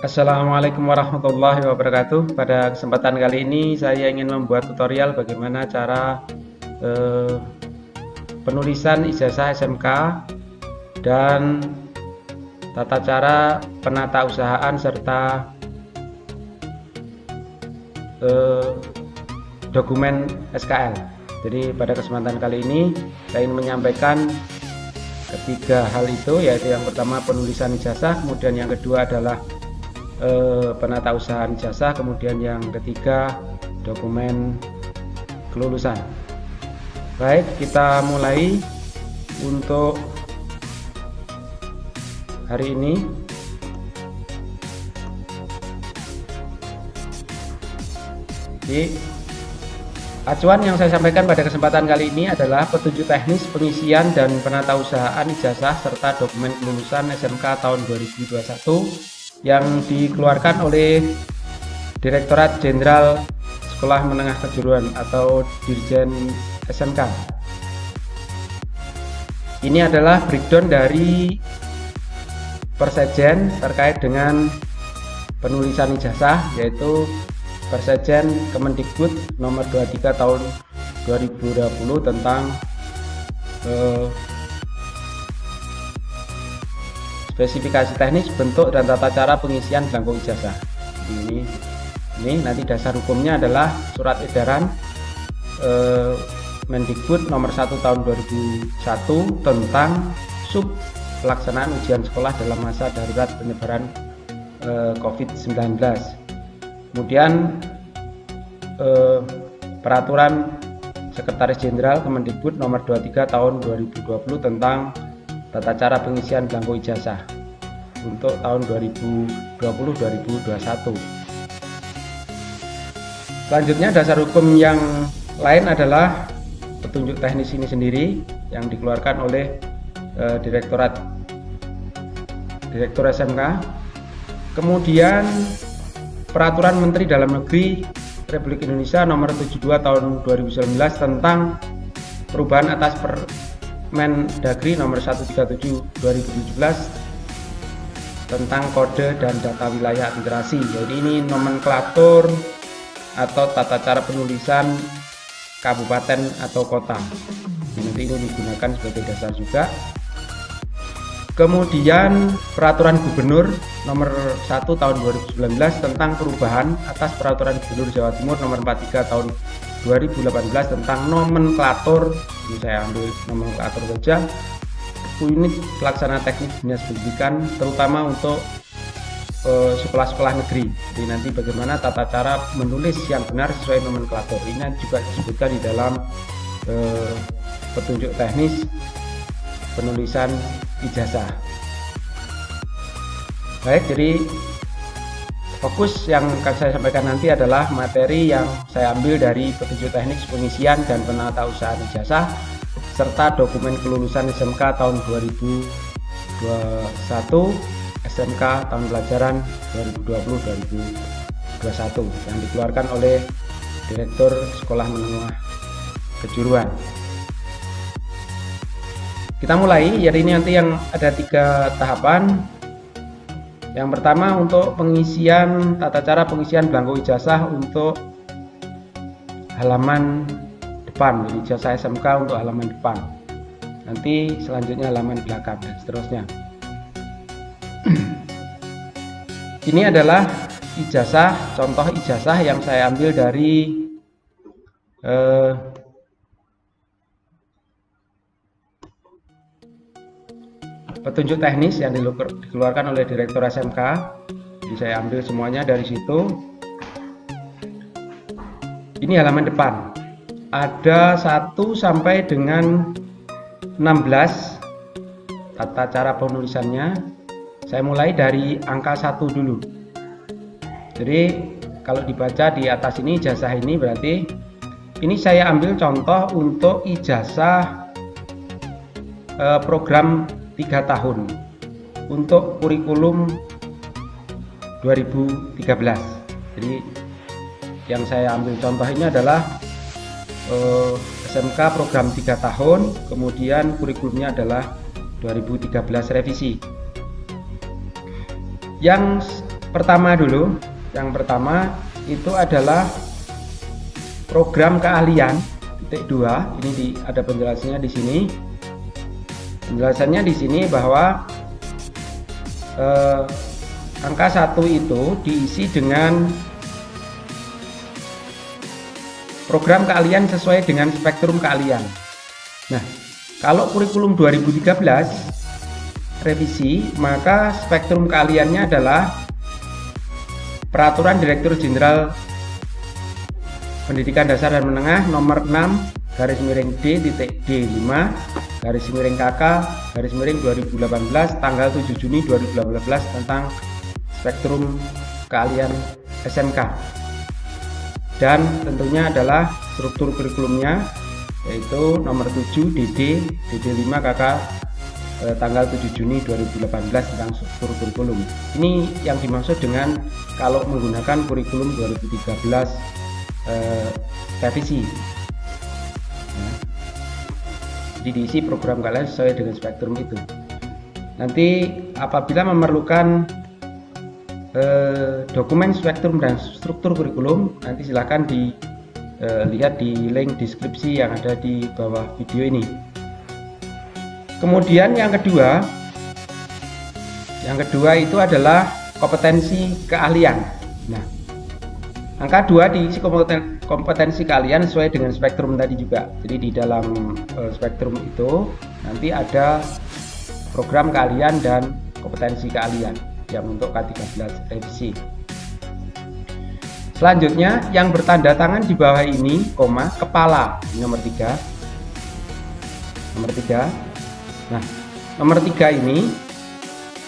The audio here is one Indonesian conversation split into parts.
Assalamualaikum warahmatullahi wabarakatuh. Pada kesempatan kali ini saya ingin membuat tutorial bagaimana cara eh, penulisan ijazah SMK dan tata cara penata usahaan serta dokumen SKL. Jadi pada kesempatan kali ini saya ingin menyampaikan ketiga hal itu, yaitu yang pertama penulisan ijazah, kemudian yang kedua adalah penata usahaan ijazah, kemudian yang ketiga dokumen kelulusan. Baik, kita mulai untuk hari ini. Jadi acuan yang saya sampaikan pada kesempatan kali ini adalah petunjuk teknis pengisian dan penata usahaan ijazah serta dokumen kelulusan SMK tahun 2021 yang dikeluarkan oleh Direktorat Jenderal Sekolah Menengah Kejuruan atau Dirjen SMK. Ini adalah breakdown dari Persejen terkait dengan penulisan ijazah, yaitu Persejen Kemendikbud nomor 23 tahun 2020 tentang spesifikasi teknis, bentuk, dan tata cara pengisian belangko ijazah. Jadi ini nanti dasar hukumnya adalah surat edaran Mendikbud nomor 1 tahun 2001 tentang sub pelaksanaan ujian sekolah dalam masa darurat penyebaran COVID-19. Kemudian peraturan Sekretaris Jenderal Kemendikbud nomor 23 tahun 2020 tentang tata cara pengisian belangko ijazah untuk tahun 2020-2021. Selanjutnya dasar hukum yang lain adalah petunjuk teknis ini sendiri yang dikeluarkan oleh Direktur SMK. Kemudian Peraturan Menteri Dalam Negeri Republik Indonesia nomor 72 tahun 2019 tentang perubahan atas Mendagri nomor 137 2017 tentang kode dan data wilayah administrasi. Jadi ini nomenklatur atau tata cara penulisan kabupaten atau kota. Nanti ini digunakan sebagai dasar juga. Kemudian Peraturan Gubernur nomor 1 tahun 2019 tentang perubahan atas Peraturan Gubernur Jawa Timur nomor 43 tahun 2018 tentang nomenklatur. Ini saya ambil nomenklatur saja. Unit pelaksana teknis dinas pendidikan, terutama untuk sekolah-sekolah negeri. Jadi nanti bagaimana tata cara menulis yang benar sesuai nomenklatur. Ini juga disebutkan di dalam petunjuk teknis penulisan ijazah. Baik, jadi fokus yang akan saya sampaikan nanti adalah materi yang saya ambil dari petunjuk teknik pengisian dan penata usahaan ijazah serta dokumen kelulusan SMK tahun 2021, SMK tahun pelajaran 2020-2021 yang dikeluarkan oleh Direktur Sekolah Menengah Kejuruan. Kita mulai. Jadi ini nanti yang ada 3 tahapan. Yang pertama untuk pengisian, tata cara pengisian belangko ijazah untuk halaman depan. Jadi ijazah SMK untuk halaman depan. Nanti selanjutnya halaman belakang dan seterusnya. Ini adalah ijazah, contoh ijazah yang saya ambil dari petunjuk teknis yang dikeluarkan oleh Direktur SMK. Jadi saya ambil semuanya dari situ. Ini halaman depan. Ada 1 sampai dengan 16 tata cara penulisannya. Saya mulai dari angka 1 dulu. Jadi kalau dibaca di atas ini ijazah ini berarti ini saya ambil contoh untuk ijazah program 3 tahun untuk kurikulum 2013. Jadi yang saya ambil contoh ini adalah SMK program 3 tahun, kemudian kurikulumnya adalah 2013 revisi. Yang pertama dulu. Yang pertama itu adalah program keahlian titik 2. Ini ada penjelasannya di sini. Penjelasannya di sini bahwa angka 1 itu diisi dengan program keahlian sesuai dengan spektrum keahlian. Nah, kalau kurikulum 2013 revisi, maka spektrum keahliannya adalah Peraturan Direktur Jenderal Pendidikan Dasar dan Menengah nomor 6/D.D5/KK/2018 tanggal 7 Juni 2018 tentang spektrum keahlian SMK. Dan tentunya adalah struktur kurikulumnya yaitu nomor 7 DD5KK tanggal 7 Juni 2018 tentang struktur kurikulum. Ini yang dimaksud dengan kalau menggunakan kurikulum 2013 revisi. Nah, jadi diisi program kalian sesuai dengan spektrum itu. Nanti apabila memerlukan dokumen spektrum dan struktur kurikulum, nanti silakan dilihat di link deskripsi yang ada di bawah video ini. Kemudian yang kedua itu adalah kompetensi keahlian. Nah, angka 2 diisi kompetensi keahlian sesuai dengan spektrum tadi juga. Jadi di dalam spektrum itu nanti ada program keahlian dan kompetensi keahlian yang untuk K13 revisi. Selanjutnya yang bertanda tangan di bawah ini, kepala, nomor 3. Nah, nomor 3 ini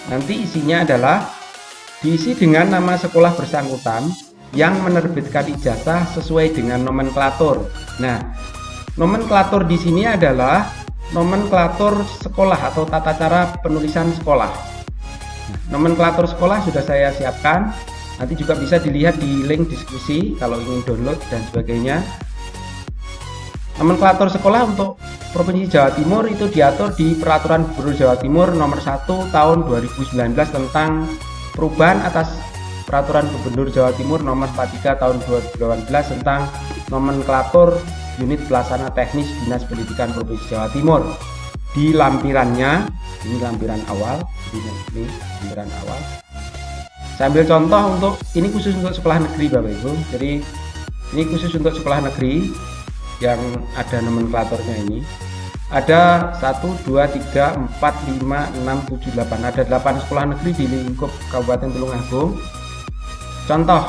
nanti isinya adalah diisi dengan nama sekolah bersangkutan yang menerbitkan ijazah sesuai dengan nomenklatur. Nah, nomenklatur di sini adalah nomenklatur sekolah atau tata cara penulisan sekolah. Nah, nomenklatur sekolah sudah saya siapkan. Nanti juga bisa dilihat di link diskusi kalau ingin download dan sebagainya. Nomenklatur sekolah untuk Provinsi Jawa Timur itu diatur di Peraturan Gubernur Jawa Timur nomor 1 tahun 2019 tentang perubahan atas Peraturan Gubernur Jawa Timur nomor 43 tahun 2018 tentang nomenklatur unit pelaksana teknis Dinas Pendidikan Provinsi Jawa Timur. Di lampirannya, ini lampiran awal, ini lampiran awal. Saya ambil contoh ini khusus untuk sekolah negeri Bapak Ibu. Jadi ini khusus untuk sekolah negeri yang ada nomenklaturnya ini. Ada 1, 2, 3, 4, 5, 6, 7, 8. Ada 8 sekolah negeri di lingkup Kabupaten Tulungagung. Contoh,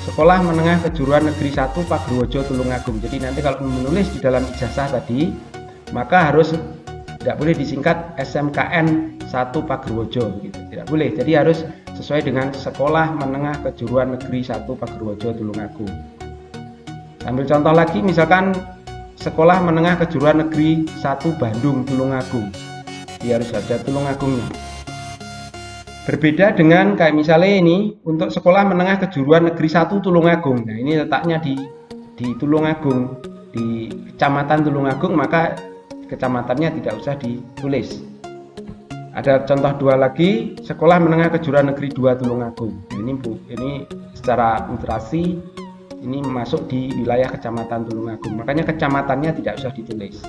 Sekolah Menengah Kejuruan Negeri 1 Pagerwojo Tulungagung. Jadi nanti kalau menulis di dalam ijazah tadi, maka harus tidak boleh disingkat SMKN 1 Pagerwojo gitu. Tidak boleh. Jadi harus sesuai dengan Sekolah Menengah Kejuruan Negeri 1 Pagerwojo Tulungagung. Ambil contoh lagi, misalkan Sekolah Menengah Kejuruan Negeri 1 Bandung Tulungagung. Dia harus ada Tulungagungnya. Berbeda dengan kayak misalnya ini untuk Sekolah Menengah Kejuruan Negeri 1 Tulungagung. Nah, ini letaknya di Tulungagung, di Kecamatan Tulungagung, maka kecamatannya tidak usah ditulis. Ada contoh 2 lagi, Sekolah Menengah Kejuruan Negeri 2 Tulungagung. Ini secara migrasi ini masuk di wilayah Kecamatan Tulungagung, makanya kecamatannya tidak usah ditulis.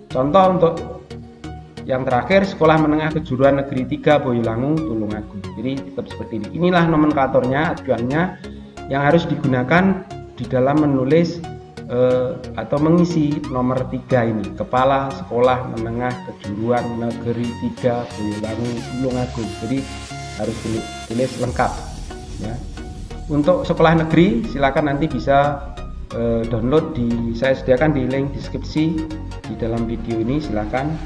Contoh untuk yang terakhir, Sekolah Menengah Kejuruan Negeri 3 Boyolangu Tulungagung. Jadi tetap seperti ini. Inilah nomenklaturnya, acuannya yang harus digunakan di dalam menulis atau mengisi nomor 3 ini, Kepala Sekolah Menengah Kejuruan Negeri 3 Boyolangu Tulungagung. Jadi harus ditulis lengkap ya. Untuk sekolah negeri silakan nanti bisa download saya sediakan di link deskripsi di dalam video ini. Silakan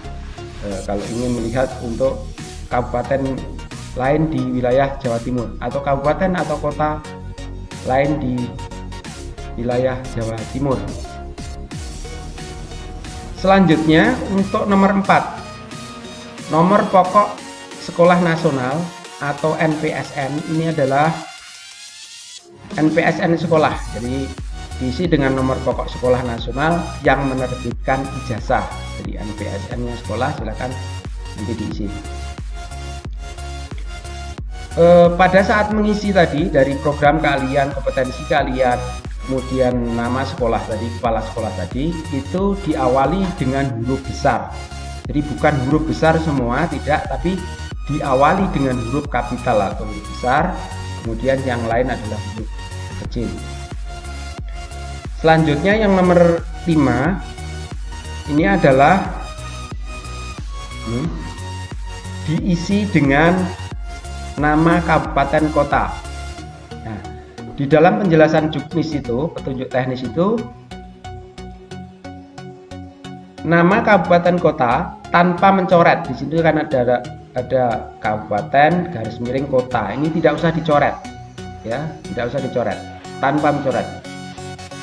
kalau ingin melihat untuk kabupaten lain di wilayah Jawa Timur atau kabupaten atau kota lain di wilayah Jawa Timur. Selanjutnya untuk nomor 4, nomor pokok sekolah nasional atau NPSN. Ini adalah NPSN sekolah, jadi diisi dengan nomor pokok sekolah nasional yang menerbitkan ijazah. Jadi NPSN-nya sekolah silakan nanti diisi. pada saat mengisi tadi dari program kalian, kompetensi kalian, kemudian nama sekolah tadi, kepala sekolah tadi, itu diawali dengan huruf besar. Jadi bukan huruf besar semua, tidak, tapi diawali dengan huruf kapital atau huruf besar, kemudian yang lain adalah huruf kecil. Selanjutnya yang nomor 5, ini adalah diisi dengan nama kabupaten kota. Nah, di dalam penjelasan juknis itu, petunjuk teknis itu, nama kabupaten kota tanpa mencoret. Di situ kan ada kabupaten garis miring kota. Ini tidak usah dicoret, ya, tidak usah dicoret, tanpa mencoret.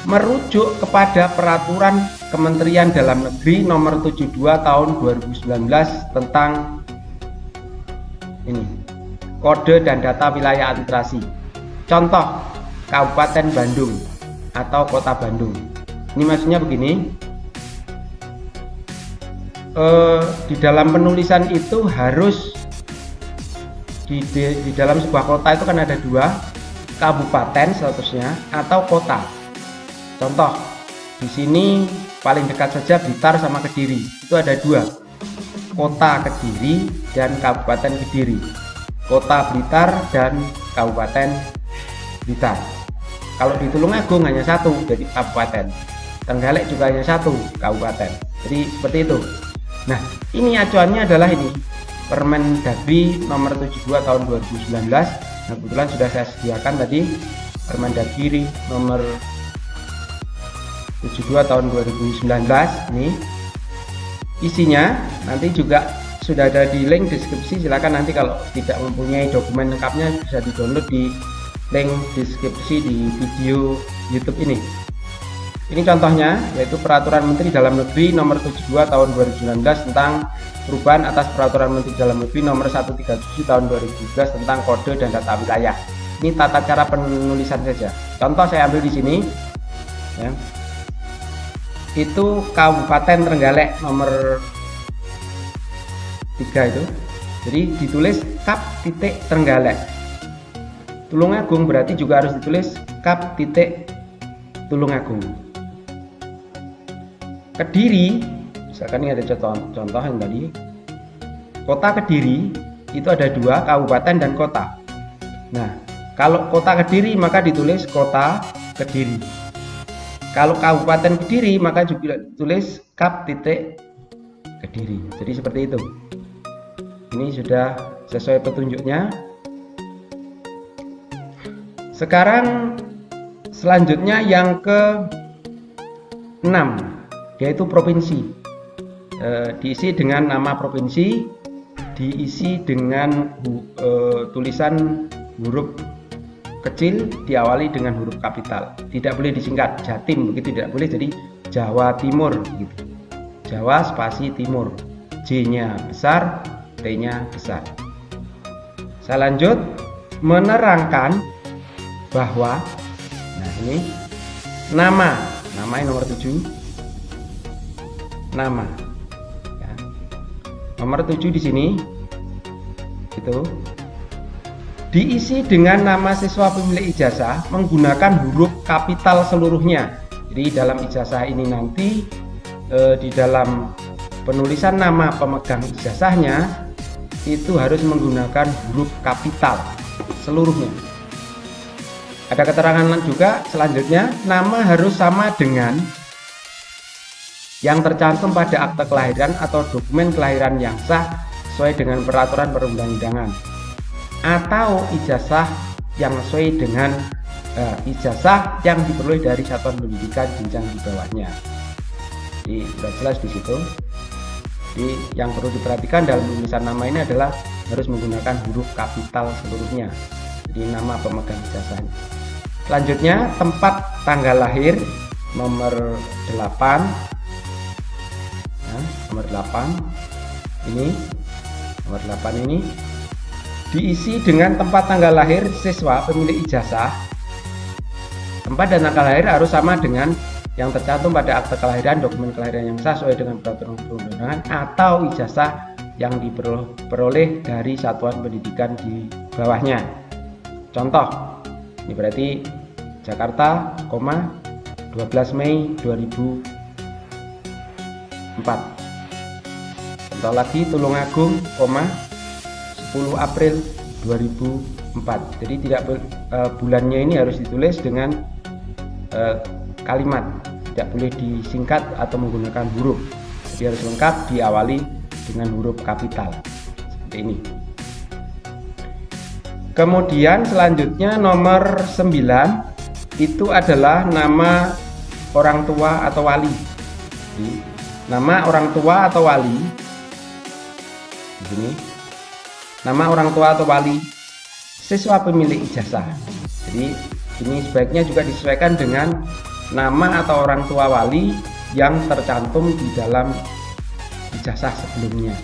Merujuk kepada peraturan Kementerian Dalam Negeri nomor 72 tahun 2019 tentang ini, kode dan data wilayah administrasi. Contoh, Kabupaten Bandung atau Kota Bandung. Ini maksudnya begini, di dalam penulisan itu harus di dalam sebuah kota itu kan ada 2, kabupaten statusnya atau kota. Contoh, di sini paling dekat saja Blitar sama Kediri, itu ada 2, Kota Kediri dan Kabupaten Kediri, Kota Blitar dan Kabupaten Blitar. Kalau di Tulungagung hanya 1, jadi kabupaten. Trenggalek juga hanya 1, kabupaten. Jadi seperti itu. Nah, ini acuannya adalah ini, Permendagri nomor 72 tahun 2019. Nah, kebetulan sudah saya sediakan tadi Permendagri nomor 72 tahun 2019 ini. Isinya nanti juga sudah ada di link deskripsi, silakan nanti kalau tidak mempunyai dokumen lengkapnya bisa di-download di link deskripsi di video YouTube ini. Ini contohnya, yaitu Peraturan Menteri Dalam Negeri nomor 72 tahun 2019 tentang perubahan atas Peraturan Menteri Dalam Negeri nomor 137 tahun 2012 tentang kode dan data wilayah. Ini tata cara penulisan saja. Contoh saya ambil di sini, ya. Itu Kabupaten Trenggalek nomor 3 itu. Jadi ditulis Kap titik Trenggalek. Tulungagung berarti juga harus ditulis Kap titik Tulungagung. Kediri, misalkan ini ada contoh yang tadi, Kota Kediri itu ada 2, kabupaten dan kota. Nah, kalau Kota Kediri maka ditulis Kota Kediri. Kalau Kabupaten Kediri maka juga ditulis Kap titik Kediri. Jadi seperti itu. Ini sudah sesuai petunjuknya. Sekarang selanjutnya yang ke-6, yaitu provinsi. Diisi dengan nama provinsi, diisi dengan tulisan huruf kecil, diawali dengan huruf kapital. Tidak boleh disingkat Jatim, begitu tidak boleh. Jadi Jawa Timur gitu. Jawa spasi Timur, J-nya besar, T-nya besar. Saya lanjut menerangkan bahwa, nah ini nama nomor 7, nama, ya. Nomor 7 di sini itu diisi dengan nama siswa pemilik ijazah menggunakan huruf kapital seluruhnya. Jadi dalam ijazah ini nanti di dalam penulisan nama pemegang ijazahnya itu harus menggunakan huruf kapital seluruhnya. Ada keterangan juga selanjutnya, nama harus sama dengan yang tercantum pada akte kelahiran atau dokumen kelahiran yang sah sesuai dengan peraturan perundang-undangan, atau ijazah yang sesuai dengan ijazah yang diperoleh dari satuan pendidikan jenjang di bawahnya. Jadi sudah jelas di situ. Jadi yang perlu diperhatikan dalam penulisan nama ini adalah harus menggunakan huruf kapital seluruhnya. Jadi nama pemegang ijazahnya. Selanjutnya tempat tanggal lahir nomor 8. Nah, nomor 8 ini, nomor 8 ini diisi dengan tempat tanggal lahir siswa pemilik ijazah. Tempat dan tanggal lahir harus sama dengan yang tercantum pada akte kelahiran, dokumen kelahiran yang sah sesuai dengan peraturan perundangan atau ijazah yang diperoleh dari satuan pendidikan di bawahnya. Contoh, ini berarti Jakarta, 12 Mei 2004. Contoh lagi Tulungagung, 10 April 2004. Jadi tidak bulannya ini harus ditulis dengan kalimat, tidak boleh disingkat atau menggunakan huruf. Jadi harus lengkap, diawali dengan huruf kapital seperti ini. Kemudian selanjutnya nomor 9 itu adalah nama orang tua atau wali. Jadi, nama orang tua atau wali di sini. Nama orang tua atau wali siswa pemilik ijazah. Jadi ini sebaiknya juga disesuaikan dengan nama atau orang tua wali yang tercantum di dalam ijazah sebelumnya.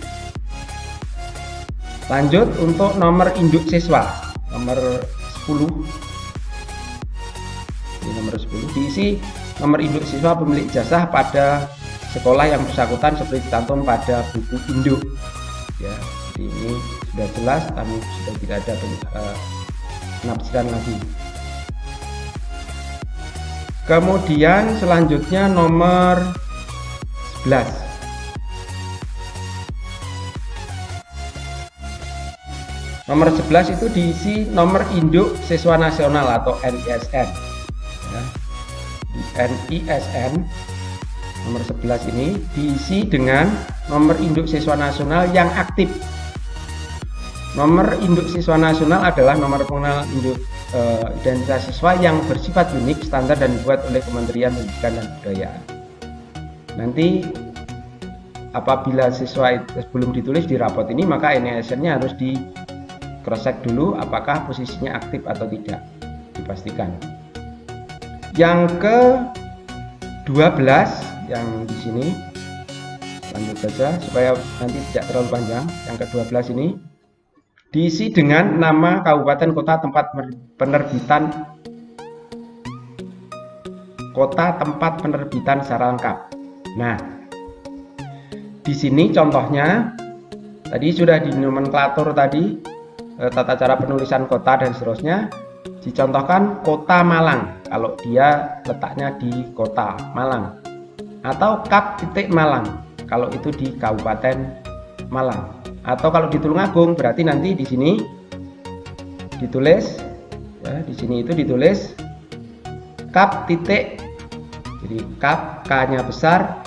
Lanjut untuk nomor induk siswa, nomor 10. Ini nomor 10 diisi nomor induk siswa pemilik ijazah pada sekolah yang bersangkutan seperti dicantum pada buku induk. Ya, jadi ini sudah jelas, kami sudah tidak ada penafsiran lagi. Kemudian selanjutnya nomor 11. Nomor 11 itu diisi nomor induk siswa nasional atau NISN. Ya. NISN nomor 11 ini diisi dengan nomor induk siswa nasional yang aktif. Nomor induk siswa nasional adalah nomor pengenal induk identitas siswa yang bersifat unik, standar, dan dibuat oleh Kementerian Pendidikan dan Kebudayaan. Nanti apabila siswa itu belum ditulis di rapot ini, maka NISN-nya harus di cross check dulu apakah posisinya aktif atau tidak, dipastikan. Yang ke 12 yang di sini, lanjut saja supaya nanti tidak terlalu panjang. Yang ke 12 ini diisi dengan nama kabupaten kota tempat penerbitan secara lengkap. Nah, di sini contohnya tadi sudah di nomenklatur tadi, tata cara penulisan kota dan seterusnya. Dicontohkan kota Malang kalau dia letaknya di kota Malang, atau Kap titik Malang kalau itu di Kabupaten Malang, atau kalau di Tulungagung berarti nanti di sini ditulis ya, di sini itu ditulis Kap titik, jadi Kap, K-nya besar,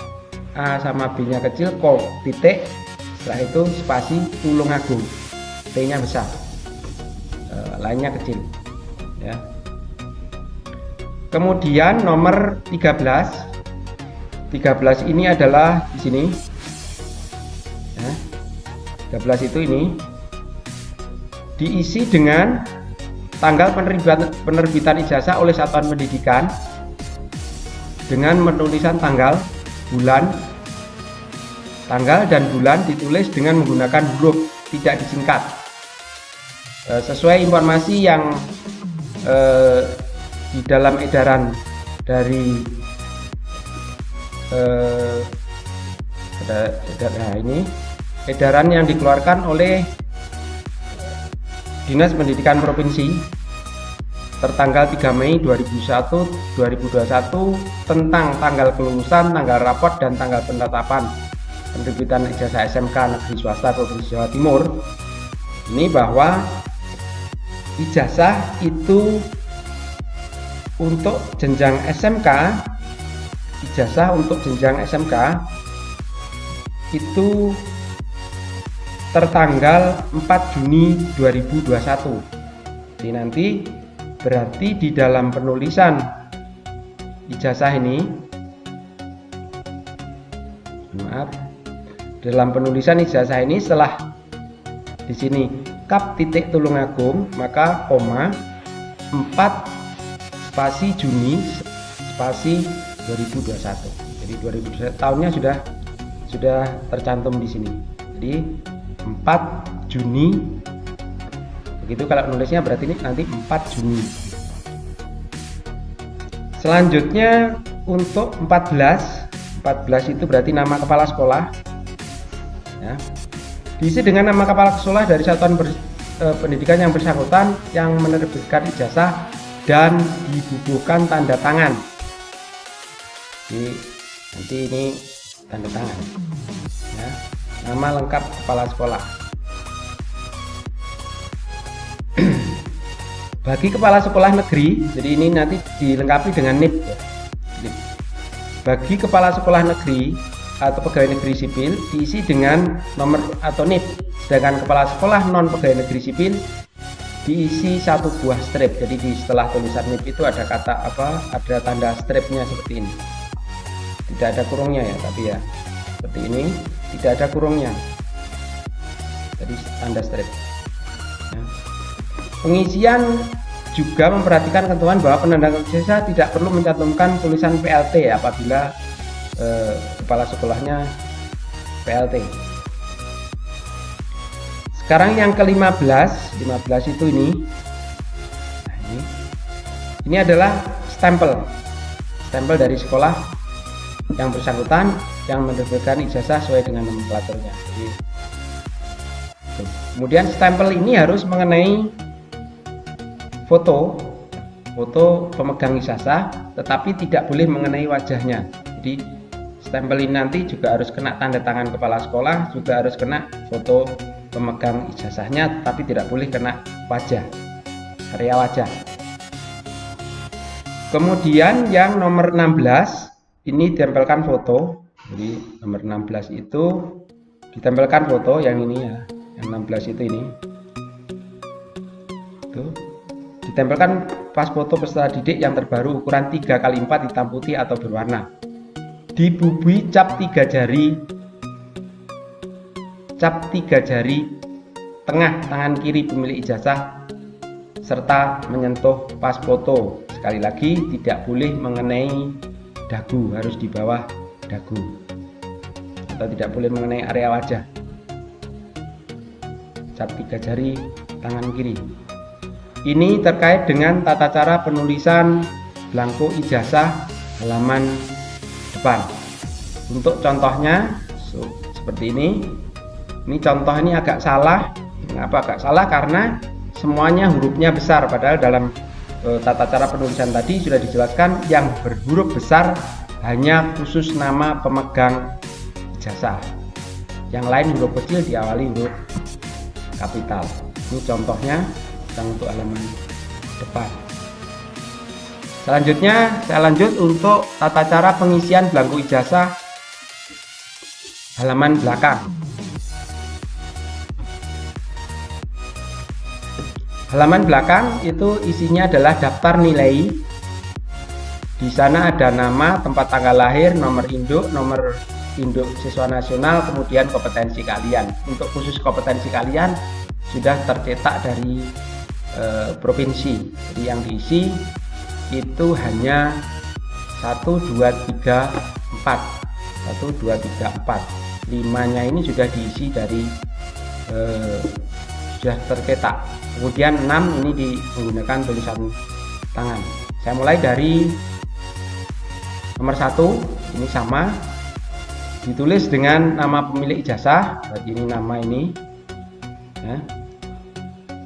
A sama B-nya kecil, Ko titik, setelah itu spasi Tulungagung, T-nya besar, lainnya kecil ya. Kemudian nomor 13 ini adalah di sini ya, 13 itu ini diisi dengan tanggal penerbitan ijazah oleh satuan pendidikan dengan penulisan tanggal, bulan, tanggal dan bulan ditulis dengan menggunakan huruf, tidak disingkat, sesuai informasi yang di dalam edaran dari nah ini edaran yang dikeluarkan oleh Dinas Pendidikan Provinsi tertanggal 3 Mei 2021 tentang tanggal kelulusan, tanggal rapot, dan tanggal penetapan penerbitan ijazah SMK negeri swasta Provinsi Jawa Timur. Ini bahwa ijazah itu untuk jenjang SMK, ijazah untuk jenjang SMK itu tertanggal 4 Juni 2021. Jadi nanti berarti di dalam penulisan ijazah ini, dalam penulisan ijazah ini setelah di sini Kap titik Tulungagung, maka koma 4 spasi Juni spasi 2021. Jadi 2021 tahunnya sudah tercantum di sini. Jadi 4 Juni. Begitu kalau nulisnya berarti ini nanti 4 Juni. Selanjutnya untuk 14 itu berarti nama kepala sekolah. Ya. Diisi dengan nama kepala sekolah dari satuan pendidikan yang bersangkutan yang menerbitkan ijazah dan dibubuhkan tanda tangan. Jadi nanti ini tanda tangan ya, nama lengkap kepala sekolah. Bagi kepala sekolah negeri, jadi ini nanti dilengkapi dengan NIP ya. Bagi kepala sekolah negeri atau pegawai negeri sipil diisi dengan nomor atau NIP, sedangkan kepala sekolah non pegawai negeri sipil diisi satu buah strip. Jadi di setelah tulisan NIP itu ada kata apa, ada tanda stripnya seperti ini, tidak ada kurungnya ya, tapi ya seperti ini tidak ada kurungnya, jadi tanda strip ya. Pengisian juga memperhatikan ketentuan bahwa penandaan ijazah tidak perlu mencantumkan tulisan PLT apabila kepala sekolahnya PLT. Sekarang yang ke-15 itu ini. Nah, ini adalah stempel dari sekolah yang bersangkutan yang menerbitkan ijazah sesuai dengan nomenklaturnya. Kemudian stempel ini harus mengenai foto pemegang ijazah, tetapi tidak boleh mengenai wajahnya. Jadi stempel ini nanti juga harus kena tanda tangan kepala sekolah, juga harus kena foto pemegang ijazahnya, tapi tidak boleh kena wajah, area wajah. Kemudian yang nomor 16 ini ditempelkan foto. Jadi nomor 16 itu ditempelkan foto, yang ini ya, yang 16 itu ini. Tuh. Ditempelkan pas foto peserta didik yang terbaru ukuran 3x4 hitam putih atau berwarna. Dibubuhi cap 3 jari tengah tangan kiri pemilik ijazah serta menyentuh pas foto. Sekali lagi tidak boleh mengenai dagu, harus di bawah dagu, atau tidak boleh mengenai area wajah. Cap 3 jari tangan kiri. Ini terkait dengan tata cara penulisan blanko ijazah halaman depan. Untuk contohnya seperti ini. Ini contoh ini agak salah. Mengapa agak salah? Karena semuanya hurufnya besar, padahal dalam tata cara penulisan tadi sudah dijelaskan yang berhuruf besar hanya khusus nama pemegang ijazah. Yang lain huruf kecil diawali huruf kapital. Ini contohnya untuk halaman depan. Selanjutnya saya lanjut untuk tata cara pengisian blanko ijazah halaman belakang. Halaman belakang itu isinya adalah daftar nilai. Di sana ada nama, tempat tanggal lahir, nomor induk siswa nasional, kemudian kompetensi kalian. Untuk khusus kompetensi kalian sudah tercetak dari provinsi. Jadi yang diisi itu hanya 1, 2, 3, 4. 1, 2, 3, 4. 5-nya ini sudah diisi dari sudah tercetak. Kemudian 6 ini menggunakan tulisan tangan. Saya mulai dari nomor 1, ini sama, ditulis dengan nama pemilik ijazah. Berarti ini nama ini ya.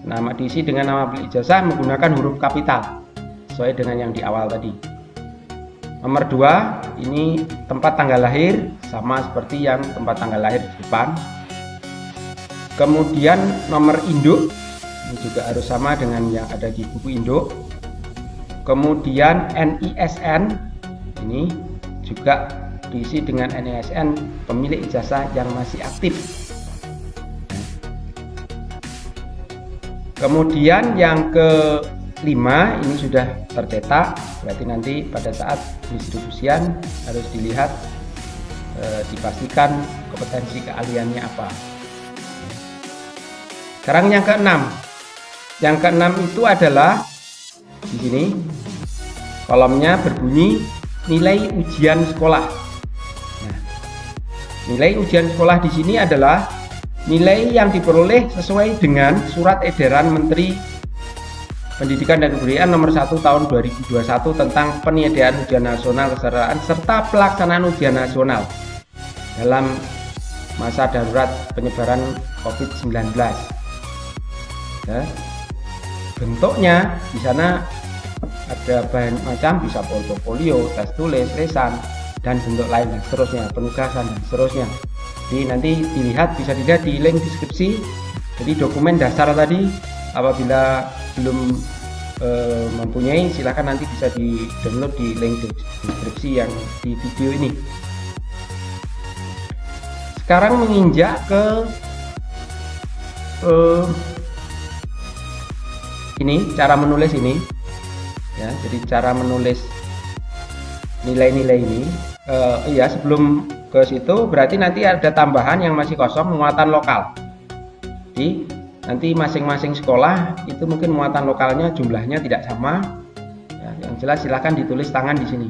Nama diisi dengan nama pemilik ijazah menggunakan huruf kapital sesuai dengan yang di awal tadi. Nomor 2 ini tempat tanggal lahir, sama seperti yang tempat tanggal lahir di depan. Kemudian nomor induk ini juga harus sama dengan yang ada di buku induk. Kemudian NISN ini juga diisi dengan NISN pemilik ijazah yang masih aktif. Kemudian yang ke-5 ini sudah tercetak, berarti nanti pada saat distribusian harus dilihat dipastikan kompetensi keahliannya apa. Sekarang yang ke-6. Yang ke-6 itu adalah di sini kolomnya berbunyi nilai ujian sekolah. Nah, nilai ujian sekolah di sini adalah nilai yang diperoleh sesuai dengan Surat Edaran Menteri Pendidikan dan Kebudayaan Nomor 1 Tahun 2021 tentang penyediaan ujian nasional kesetaraan serta pelaksanaan ujian nasional dalam masa darurat penyebaran COVID-19. Ya. Bentuknya di sana ada banyak macam, bisa portofolio, tes tulis, lesan, dan bentuk lain dan seterusnya, penugasan dan seterusnya. Jadi nanti dilihat, bisa dilihat di link deskripsi. Jadi dokumen dasar tadi apabila belum mempunyai, silahkan nanti bisa di download di link deskripsi yang di video ini. Sekarang menginjak ke ini cara menulis ini ya. Jadi cara menulis nilai-nilai ini ya, sebelum ke situ berarti nanti ada tambahan yang masih kosong, muatan lokal. Jadi nanti masing-masing sekolah itu mungkin muatan lokalnya jumlahnya tidak sama ya. Yang jelas silahkan ditulis tangan di sini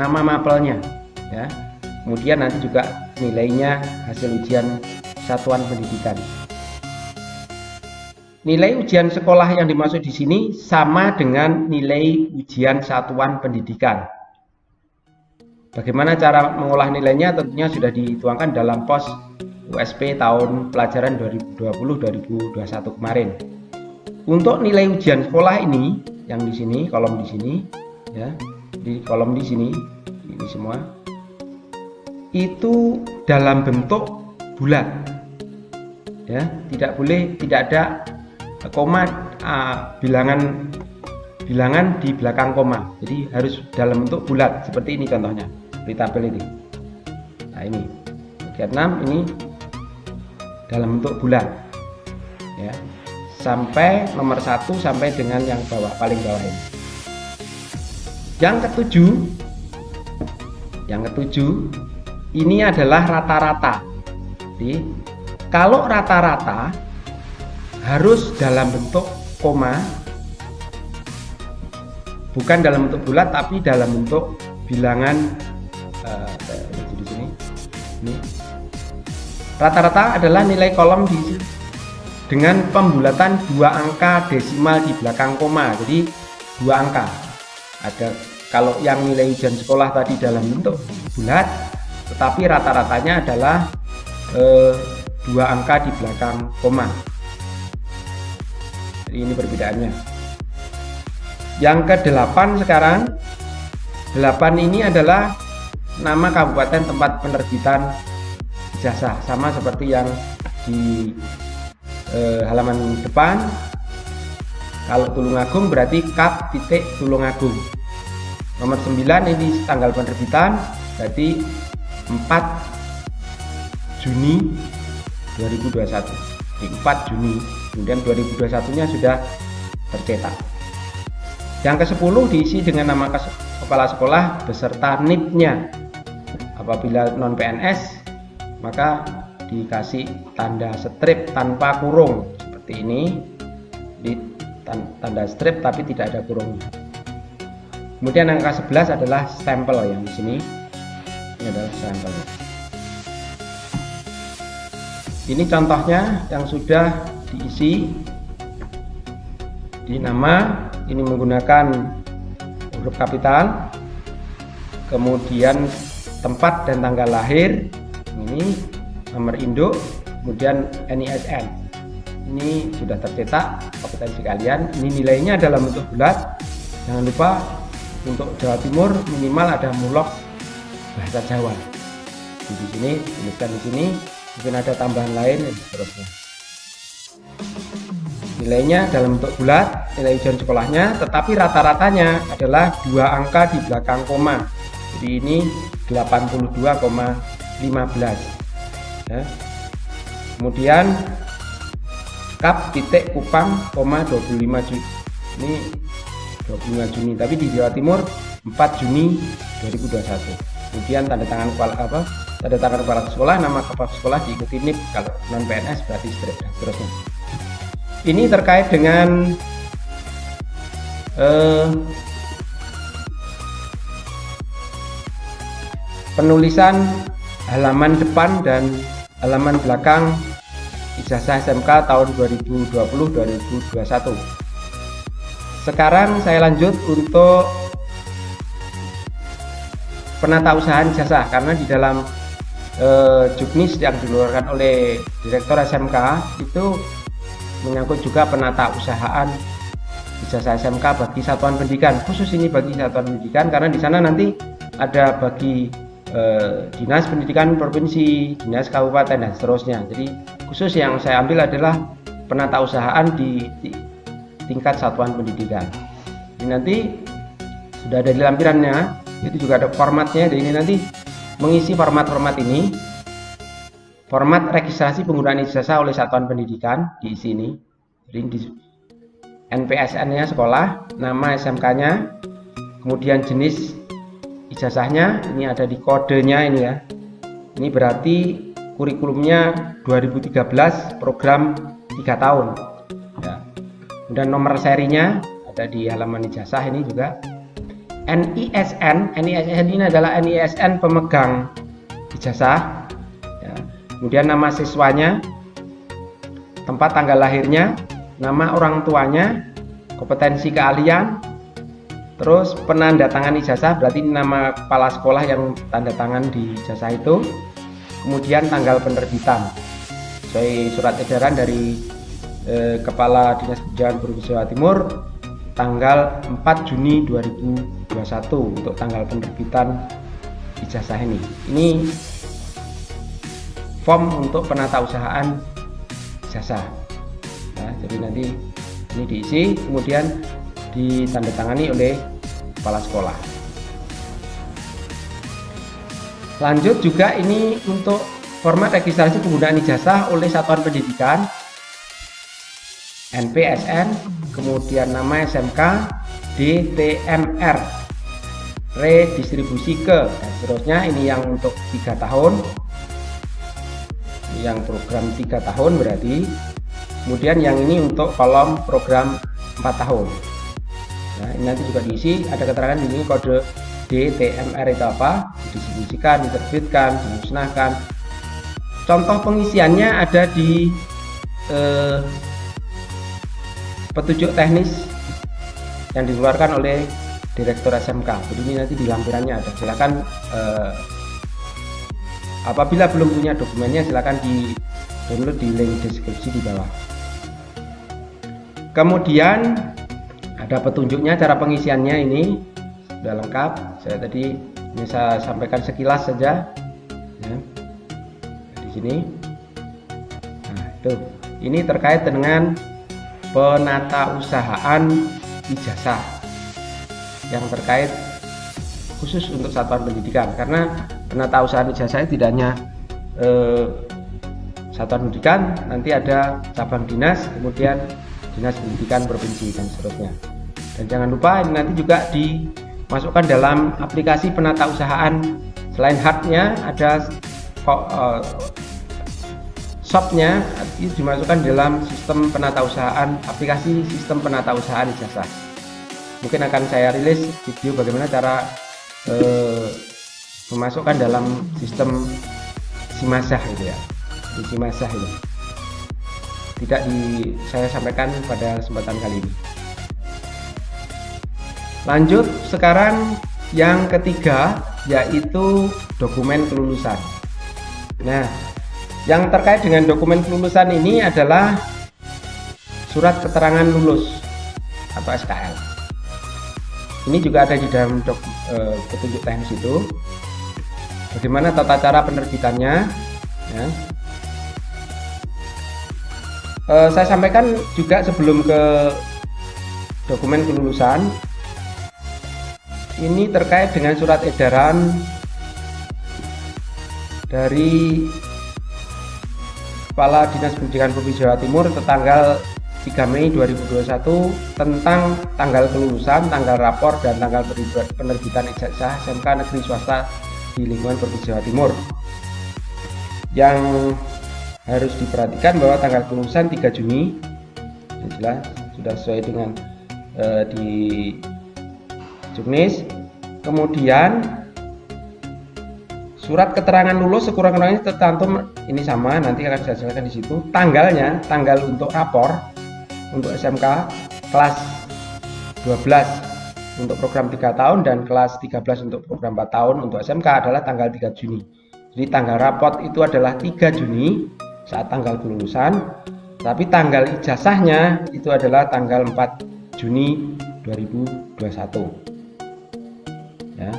nama mapelnya ya. Kemudian nanti juga nilainya hasil ujian satuan pendidikan. Nilai ujian sekolah yang dimaksud di sini sama dengan nilai ujian satuan pendidikan. Bagaimana cara mengolah nilainya tentunya sudah dituangkan dalam pos USP tahun pelajaran 2020-2021 kemarin. Untuk nilai ujian sekolah ini, yang di sini, kolom di sini, ya, di kolom di sini, ini semua, itu dalam bentuk bulat, ya, tidak boleh, tidak ada koma, bilangan di belakang koma. Jadi harus dalam bentuk bulat seperti ini contohnya di tabel ini. Nah ini bagian 6 ini dalam bentuk bulat ya, sampai nomor 1 sampai dengan yang bawah, paling bawah ini. Yang ketujuh ini adalah rata-rata. Jadi kalau rata-rata harus dalam bentuk koma, bukan dalam bentuk bulat tapi dalam bentuk bilangan. Di sini ini rata-rata adalah nilai kolom dengan pembulatan 2 angka desimal di belakang koma. Jadi 2 angka ada. Kalau yang nilai ujian sekolah tadi dalam bentuk bulat, tetapi rata-ratanya adalah 2 angka di belakang koma. Ini perbedaannya. Yang ke-8 sekarang, 8 ini adalah nama kabupaten tempat penerbitan ijazah, sama seperti yang di halaman depan. Kalau Tulungagung berarti Kap titik Tulungagung. Nomor 9 ini tanggal penerbitan, berarti 4 Juni 2021. Di 4 Juni, kemudian 2021-nya sudah tercetak. Yang ke-10 diisi dengan nama kepala sekolah beserta NIP-nya. Apabila non PNS maka dikasih tanda strip tanpa kurung seperti ini, di tanda strip tapi tidak ada kurungnya. Kemudian yang ke-11 adalah stempel yang di sini. Ini adalah stempelnya. Ini contohnya yang sudah diisi di nama. Ini menggunakan huruf kapital, kemudian tempat dan tanggal lahir, ini nomor induk, kemudian NISN. Ini sudah tercetak kompetensi kalian. Ini nilainya dalam bentuk bulat. Jangan lupa untuk Jawa Timur minimal ada mulok bahasa Jawa. Di sini tuliskan di sini. Mungkin ada tambahan lain dan seterusnya. Nilainya dalam bentuk bulat, nilai ujian sekolahnya, tetapi rata-ratanya adalah 2 angka di belakang koma. Jadi ini 82,15 ya. Kemudian Kap titik Kupang, 25 Juni. Ini 25 Juni, tapi di Jawa Timur 4 Juni 2021. Kemudian tanda tangan kepala sekolah, nama kepala sekolah diikuti NIP. Kalau non PNS berarti strip dan seterusnya. Ini terkait dengan penulisan halaman depan dan halaman belakang ijazah SMK tahun 2020-2021. Sekarang saya lanjut untuk penatausahaan ijazah, karena di dalam juknis yang dikeluarkan oleh Direktur SMK itu menyangkut juga penata usahaan ijazah SMK bagi satuan pendidikan, khusus ini bagi satuan pendidikan karena di sana nanti ada bagi dinas pendidikan provinsi, dinas kabupaten dan seterusnya. Jadi khusus yang saya ambil adalah penata usahaan di tingkat satuan pendidikan. Ini nanti sudah ada di lampirannya, itu juga ada formatnya. Dan ini nanti mengisi format-format ini, format registrasi penggunaan ijazah oleh satuan pendidikan diisi ini. Jadi di NPSN-nya sekolah, nama SMK-nya, kemudian jenis ijazahnya, ini ada di kodenya ini ya. Ini berarti kurikulumnya 2013 program 3 tahun ya. Kemudian nomor serinya ada di halaman ijazah ini juga. NISN ini adalah NISN pemegang ijazah ya. Kemudian nama siswanya, tempat tanggal lahirnya, nama orang tuanya, kompetensi keahlian, terus penanda tangan ijazah, berarti nama kepala sekolah yang tanda tangan di ijazah itu. Kemudian tanggal penerbitan sesuai surat edaran dari Kepala Dinas Pendidikan Provinsi Jawa Timur tanggal 4 Juni 2021 untuk tanggal penerbitan ijazah ini. Ini form untuk penata usahaan ijazah. Nah, jadi nanti ini diisi, kemudian ditandatangani oleh kepala sekolah. Lanjut juga ini untuk format registrasi penggunaan ijazah oleh satuan pendidikan, NPSN, kemudian nama SMK, DTMR, redistribusi ke, dan seterusnya. Ini yang untuk 3 tahun, yang program 3 tahun berarti. Kemudian yang ini untuk kolom program 4 tahun. Nah, ini nanti juga diisi, ada keterangan di sini kode DTMR itu apa, didistribusikan, diterbitkan, dimusnahkan. Contoh pengisiannya ada di petunjuk teknis yang dikeluarkan oleh Direktur SMK. Jadi ini nanti di lampirannya ada. Silakan apabila belum punya dokumennya, silakan di download di link deskripsi di bawah. Kemudian ada petunjuknya, cara pengisiannya ini sudah lengkap. Saya tadi bisa sampaikan sekilas saja ya, di sini. Nah, itu ini terkait dengan penata usahaan ijazah yang terkait khusus untuk satuan pendidikan, karena penata usahaan ijazah tidak hanya satuan pendidikan, nanti ada cabang dinas, kemudian dinas pendidikan provinsi dan seterusnya. Dan jangan lupa ini nanti juga dimasukkan dalam aplikasi penata usahaan. Selain hardnya ada softnya, itu dimasukkan dalam sistem penata usahaan, aplikasi sistem penata usahaan ijazah. Mungkin akan saya rilis video bagaimana cara memasukkan dalam sistem Simazah gitu ya, di Simazah itu. Tidak saya sampaikan pada kesempatan kali ini. Lanjut sekarang yang ketiga, yaitu dokumen kelulusan. Nah, yang terkait dengan dokumen kelulusan ini adalah surat keterangan lulus atau SKL. Ini juga ada di dalam petunjuk teknis itu. Bagaimana tata cara penerbitannya? Ya. Saya sampaikan juga sebelum ke dokumen kelulusan. Ini terkait dengan surat edaran dari Kepala Dinas Pendidikan Provinsi Jawa Timur tanggal 3 Mei 2021 tentang tanggal kelulusan, tanggal rapor, dan tanggal penerbitan ijazah SMK negeri swasta di lingkungan Provinsi Jawa Timur. Yang harus diperhatikan bahwa tanggal kelulusan 3 Juni, jelas sudah sesuai dengan di juknis. Kemudian surat keterangan lulus sekurang-kurangnya tercantum ini sama, nanti akan saya jelaskan di situ. Tanggalnya, tanggal untuk rapor untuk SMK kelas 12 untuk program 3 tahun dan kelas 13 untuk program 4 tahun untuk SMK adalah tanggal 3 Juni. Jadi tanggal rapot itu adalah 3 Juni saat tanggal kelulusan, tapi tanggal ijazahnya itu adalah tanggal 4 Juni 2021. Ya.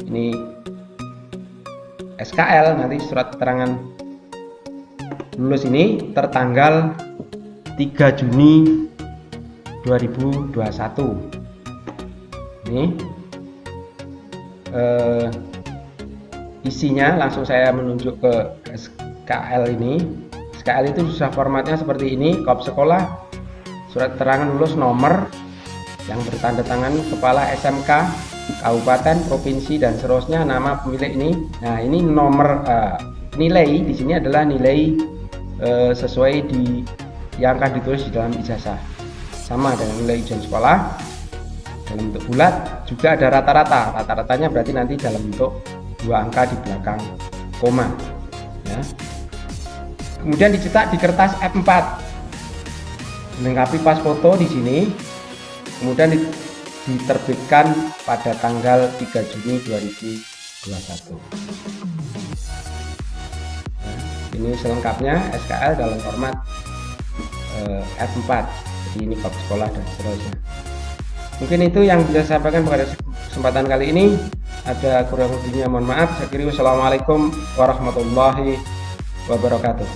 Ini SKL, nanti surat keterangan lulus ini tertanggal 3 Juni 2021. Ini isinya langsung saya menunjuk ke SKL ini. SKL itu sudah formatnya seperti ini: kop sekolah, surat keterangan lulus, nomor yang bertanda tangan kepala SMK, kabupaten, provinsi, dan seterusnya, nama pemilik ini. Nah, ini nomor nilai di sini adalah nilai sesuai di yang akan ditulis di dalam ijazah, sama dengan nilai ujian sekolah dalam bentuk bulat. Juga ada rata-rata, rata-ratanya berarti nanti dalam bentuk 2 angka di belakang koma, ya. Kemudian dicetak di kertas F4, melengkapi pas foto di sini, kemudian diterbitkan pada tanggal 3 Juni 2021. Nah, ini selengkapnya SKL dalam format F4. Jadi ini kop sekolah dan seterusnya. Mungkin itu yang bisa saya sampaikan pada kesempatan kali ini. Ada kurang lebihnya mohon maaf. Saya kira wassalamualaikum warahmatullahi wabarakatuh.